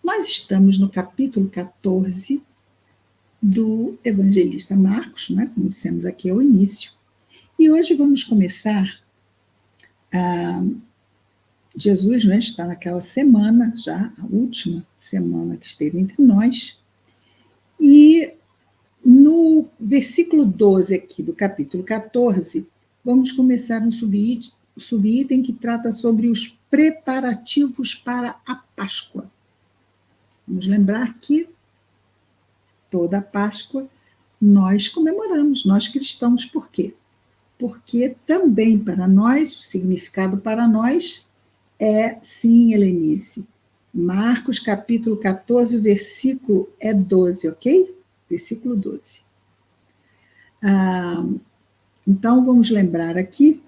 Nós estamos no capítulo 14 do evangelista Marcos, né, como dissemos aqui ao início, e hoje vamos começar Jesus, né, está naquela semana, já a última semana que esteve entre nós, e no versículo 12 aqui do capítulo 14, vamos começar um subitem que trata sobre os preparativos para a Páscoa. Vamos lembrar que toda a Páscoa nós comemoramos, nós cristãos, por quê? Porque também para nós, o significado para nós é, sim, Helenice, Marcos capítulo 14, o versículo é 12, ok? Versículo 12. Então, vamos lembrar aqui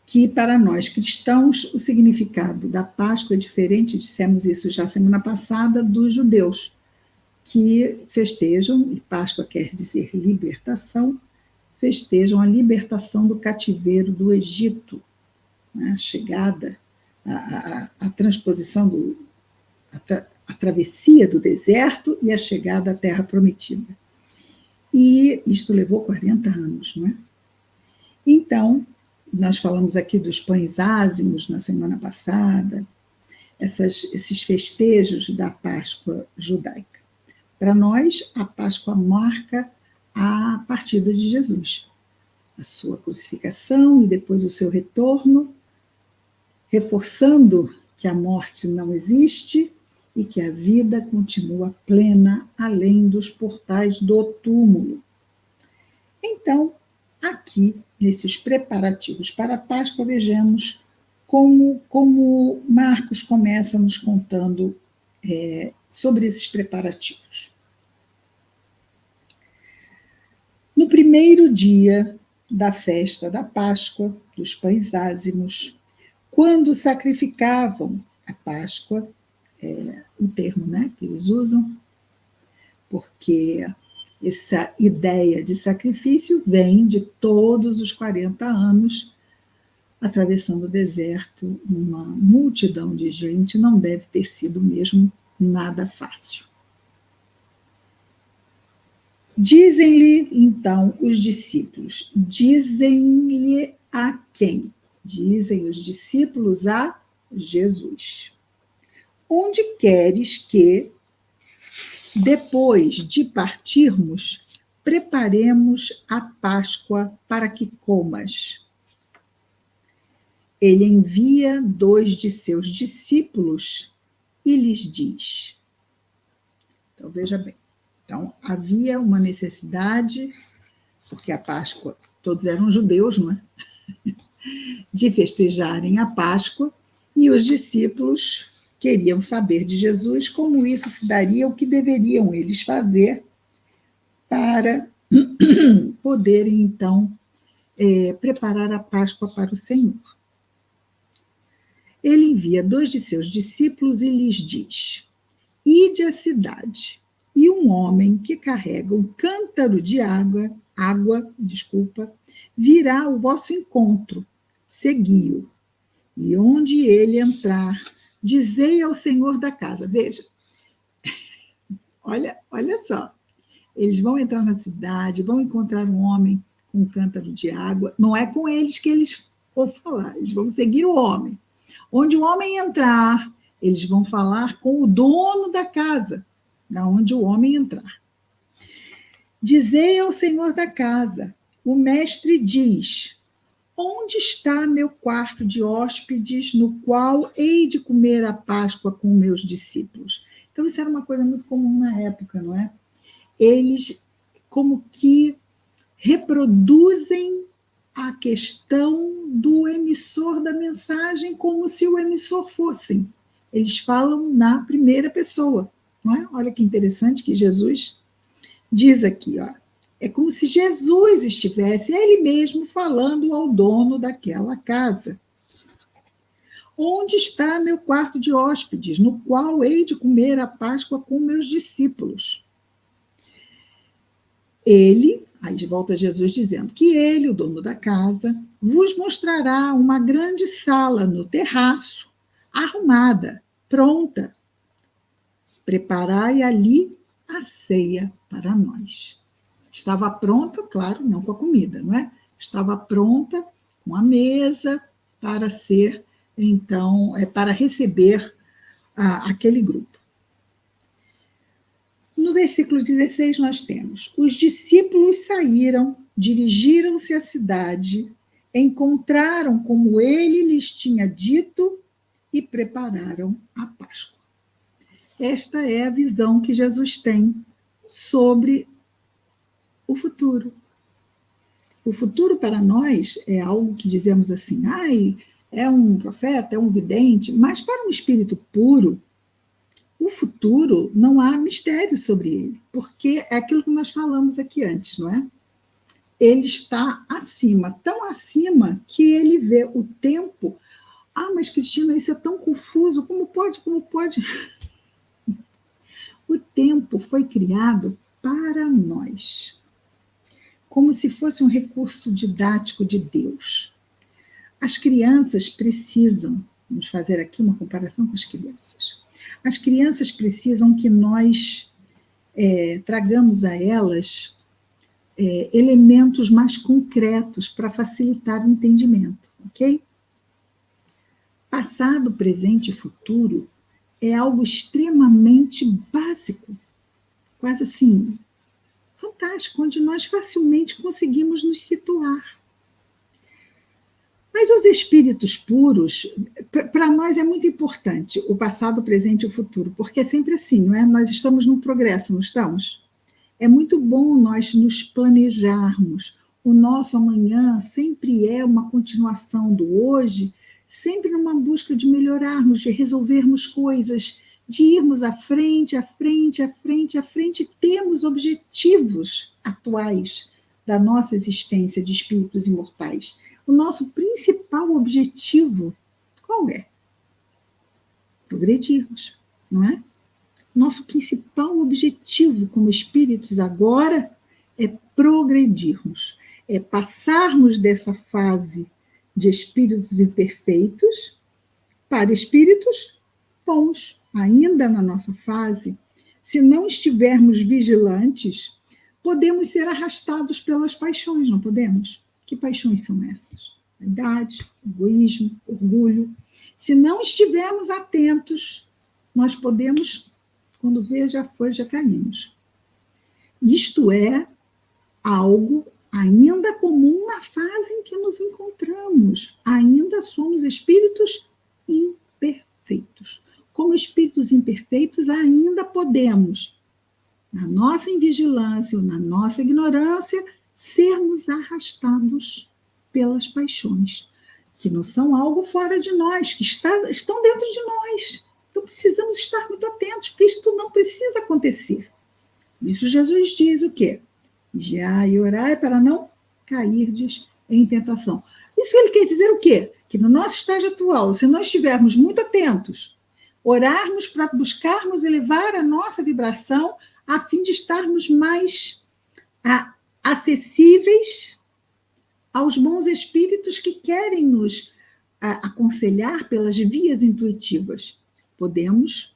que para nós cristãos o significado da Páscoa é diferente, dissemos isso já semana passada, dos judeus, que festejam, e Páscoa quer dizer libertação, festejam a libertação do cativeiro do Egito, né, a chegada, a transposição, a travessia do deserto e a chegada à terra prometida. E isto levou 40 anos, não é? Então, nós falamos aqui dos pães ázimos na semana passada, esses festejos da Páscoa judaica. Para nós, a Páscoa marca a partida de Jesus, a sua crucificação e depois o seu retorno, reforçando que a morte não existe e que a vida continua plena além dos portais do túmulo. Então, aqui, nesses preparativos para a Páscoa, vejamos como Marcos começa nos contando sobre esses preparativos. No primeiro dia da festa da Páscoa, dos pães ázimos, quando sacrificavam a Páscoa, o termo, né, que eles usam, porque essa ideia de sacrifício vem de todos os 40 anos, atravessando o deserto, uma multidão de gente, não deve ter sido mesmo nada fácil. Dizem-lhe, então, os discípulos, dizem-lhe a quem? Dizem os discípulos a Jesus. Onde queres que, depois de partirmos, preparemos a Páscoa para que comas? Ele envia 2 de seus discípulos e lhes diz. Então, veja bem. Então, havia uma necessidade, porque a Páscoa, todos eram judeus, não é? De festejarem a Páscoa, e os discípulos queriam saber de Jesus como isso se daria, o que deveriam eles fazer para poderem, então, preparar a Páscoa para o Senhor. Ele envia 2 de seus discípulos e lhes diz, ide à cidade, e um homem que carrega um cântaro de água, virá ao vosso encontro, segui-o, e onde ele entrar, dizei ao senhor da casa. Veja, olha só, eles vão entrar na cidade, vão encontrar um homem com um cântaro de água, não é com eles que eles vão falar, eles vão seguir o homem. Onde o homem entrar, eles vão falar com o dono da casa, da onde o homem entrar. Dizei ao senhor da casa, o mestre diz, onde está meu quarto de hóspedes, no qual hei de comer a Páscoa com meus discípulos? Então, isso era uma coisa muito comum na época, não é? Eles, como que reproduzem a questão do emissor da mensagem como se o emissor fossem. Eles falam na primeira pessoa, não é? Olha que interessante que Jesus diz aqui, ó. É como se Jesus estivesse ele mesmo falando ao dono daquela casa. Onde está meu quarto de hóspedes, no qual hei de comer a Páscoa com meus discípulos? Ele, aí de volta Jesus dizendo que ele, o dono da casa, vos mostrará uma grande sala no terraço, arrumada, pronta, preparai ali a ceia para nós. Estava pronta, claro, não com a comida, não é? Estava pronta com a mesa para ser, então, para receber aquele grupo. No versículo 16 nós temos: os discípulos saíram, dirigiram-se à cidade, encontraram como ele lhes tinha dito e prepararam a Páscoa. Esta é a visão que Jesus tem sobre o futuro. O futuro para nós é algo que dizemos assim, é um profeta, é um vidente, mas para um espírito puro, o futuro não há mistério sobre ele, porque é aquilo que nós falamos aqui antes, não é? Ele está acima, tão acima que ele vê o tempo. Mas Cristina, isso é tão confuso, como pode? O tempo foi criado para nós, como se fosse um recurso didático de Deus. As crianças precisam, vamos fazer aqui uma comparação com as crianças. As crianças precisam que nós tragamos a elas elementos mais concretos para facilitar o entendimento, ok? Passado, presente e futuro é algo extremamente básico, quase assim, fantástico, onde nós facilmente conseguimos nos situar. Mas os espíritos puros, para nós é muito importante o passado, o presente e o futuro, porque é sempre assim, não é? Nós estamos num progresso, não estamos? É muito bom nós nos planejarmos. O nosso amanhã sempre é uma continuação do hoje, sempre numa busca de melhorarmos, de resolvermos coisas, de irmos à frente, temos objetivos atuais da nossa existência de espíritos imortais. O nosso principal objetivo, qual é? Progredirmos, não é? Nosso principal objetivo como espíritos agora é progredirmos, é passarmos dessa fase de espíritos imperfeitos para espíritos bons. Ainda na nossa fase, se não estivermos vigilantes, podemos ser arrastados pelas paixões, não podemos? Que paixões são essas? Vaidade, egoísmo, orgulho. Se não estivermos atentos, nós podemos, quando vê, já foi, já caímos. Isto é algo ainda comum na fase em que nos encontramos. Ainda somos espíritos imperfeitos. Como espíritos imperfeitos, ainda podemos, na nossa invigilância ou na nossa ignorância, sermos arrastados pelas paixões, que não são algo fora de nós, que estão dentro de nós. Então, precisamos estar muito atentos, porque isso não precisa acontecer. Isso Jesus diz o quê? Vigiai e orai para não cairdes em tentação. Isso ele quer dizer o quê? Que no nosso estágio atual, se nós estivermos muito atentos, orarmos para buscarmos elevar a nossa vibração, a fim de estarmos mais acessíveis aos bons espíritos que querem nos aconselhar pelas vias intuitivas. Podemos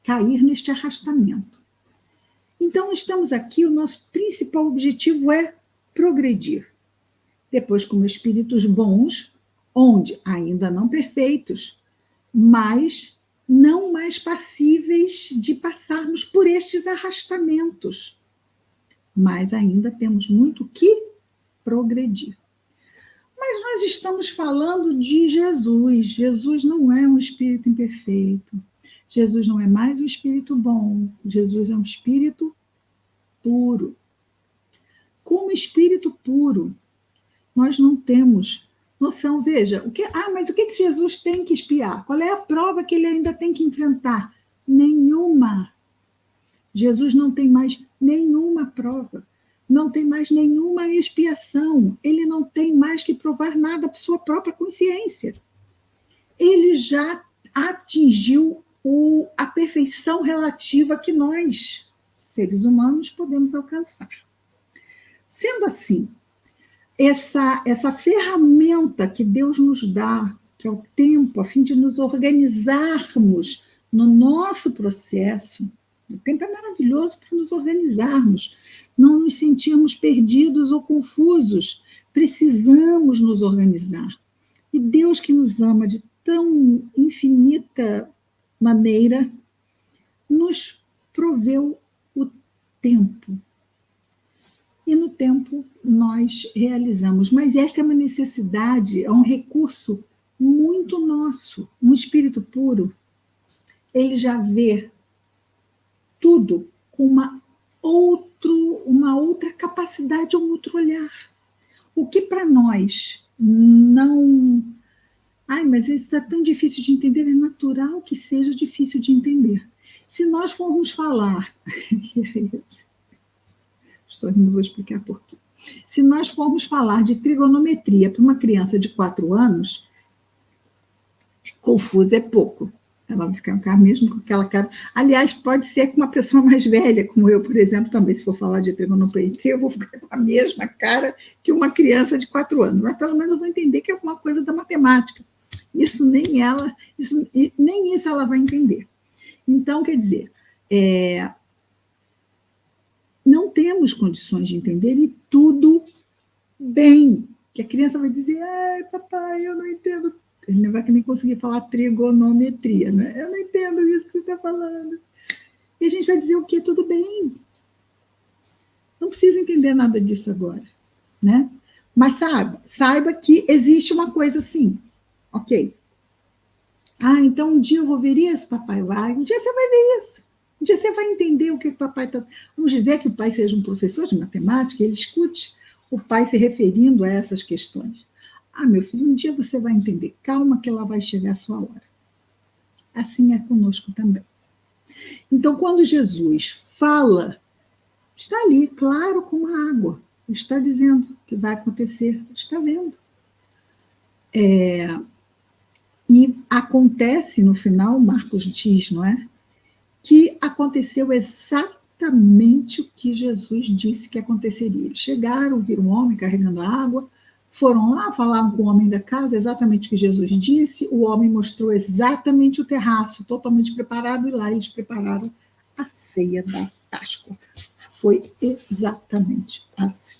cair neste arrastamento. Então, estamos aqui, o nosso principal objetivo é progredir. Depois, como espíritos bons, onde ainda não perfeitos, mas não mais passíveis de passarmos por estes arrastamentos. Mas ainda temos muito que progredir. Mas nós estamos falando de Jesus. Jesus não é um espírito imperfeito. Jesus não é mais um espírito bom. Jesus é um espírito puro. Como espírito puro, nós não temos noção. Veja, mas o que Jesus tem que expiar? Qual é a prova que ele ainda tem que enfrentar? Nenhuma. Jesus não tem mais nenhuma prova. Não tem mais nenhuma expiação. Ele não tem mais que provar nada por sua própria consciência. Ele já atingiu a perfeição relativa que nós, seres humanos, podemos alcançar. Sendo assim, essa ferramenta que Deus nos dá que é o tempo, a fim de nos organizarmos no nosso processo. O tempo é maravilhoso para nos organizarmos, não nos sentirmos perdidos ou confusos. Precisamos nos organizar. E Deus, que nos ama de tão infinita maneira, nos proveu o tempo. E no tempo nós realizamos. Mas esta é uma necessidade, é um recurso muito nosso. Um espírito puro, ele já vê tudo com uma outra capacidade, um outro olhar. O que para nós não... Ai, mas isso está tão difícil de entender, é natural que seja difícil de entender. Se nós formos falar... Estou rindo, vou explicar por quê. Se nós formos falar de trigonometria para uma criança de 4 anos, confuso é pouco. Ela vai ficar mesmo com aquela cara. Aliás, pode ser com uma pessoa mais velha, como eu, por exemplo, também, se for falar de trigonometria, eu vou ficar com a mesma cara que uma criança de 4 anos. Mas pelo menos eu vou entender que é alguma coisa da matemática. Isso nem ela, nem isso ela vai entender. Então, quer dizer, não temos condições de entender e tudo bem. Que a criança vai dizer, ai, papai, eu não entendo. Ele não vai nem conseguir falar trigonometria, né? Eu não entendo isso que você está falando. E a gente vai dizer o quê? Tudo bem. Não precisa entender nada disso agora, né? Mas saiba que existe uma coisa assim, ok? Ah, então um dia eu vou ver isso, papai vai. Um dia você vai ver isso. Um dia você vai entender o que o papai está... Vamos dizer que o pai seja um professor de matemática, ele escute o pai se referindo a essas questões. Ah, meu filho, um dia você vai entender. Calma que ela vai chegar a sua hora. Assim é conosco também. Então, quando Jesus fala, está ali, claro como a água. Está dizendo que vai acontecer. Está vendo. E acontece, no final, Marcos diz, não é? Que aconteceu exatamente o que Jesus disse que aconteceria. Eles chegaram, viram um homem carregando água, foram lá, falaram com o homem da casa, exatamente o que Jesus disse, o homem mostrou exatamente o terraço, totalmente preparado, e lá eles prepararam a ceia da Páscoa. Foi exatamente assim.